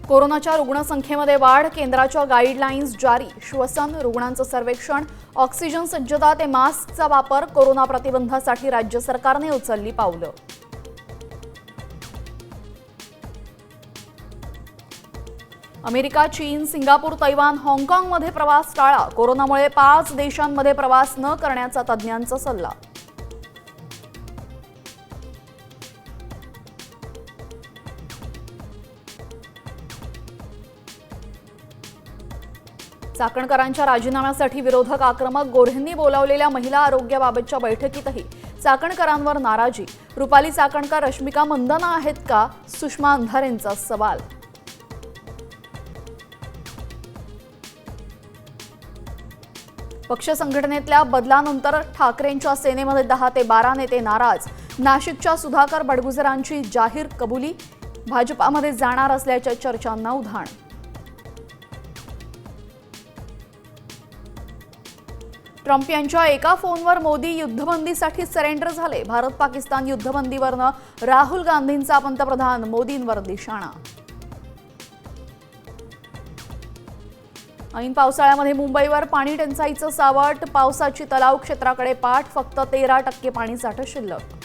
कोरोनाच्या रुग्णसंख्येमध्ये वाढ, केंद्राच्या गाईडलाईन्स जारी, श्वसन रुग्णांचं सर्वेक्षण, ऑक्सिजन सज्जता ते मास्कचा वापर, कोरोना प्रतिबंधासाठी राज्य सरकारने उचलली पावलं. अमेरिका, चीन, सिंगापूर, तैवान, हाँगकाँगमध्ये प्रवास टाळा, कोरोनामुळे 5 देशांमध्ये प्रवास न करण्याचा तज्ज्ञांचा सल्ला. चाकणकरांच्या राजीनाम्यासाठी विरोधक आक्रमक, गोऱ्हेंनी बोलावलेल्या महिला आरोग्याबाबतच्या बैठकीतही चाकणकरांवर नाराजी. रुपाली चाकणकर रश्मिका मंदाना आहेत का, सुषमा अंधारेंचा सवाल. पक्ष संघटनेतल्या बदलानंतर ठाकरेंच्या सेनेमध्ये 10 ते 12 नेते नाराज. नाशिकच्या सुधाकर बडगुजरांची जाहीर कबुली, भाजपामध्ये जाणार असल्याच्या चर्चांना उधाण. ट्रम्प यांच्या एका फोनवर मोदी युद्धबंदीसाठी सरेंडर झाले. भारत पाकिस्तान युद्धबंदीवरनं राहुल गांधींचा पंतप्रधान मोदींवर निशाणा. ऐन पावसाळ्यामध्ये मुंबईवर पाणी टंचाईचं सावट, पावसाची तलाव क्षेत्राकडे पाठ, फक्त 13% पाणीसाठा शिल्लक.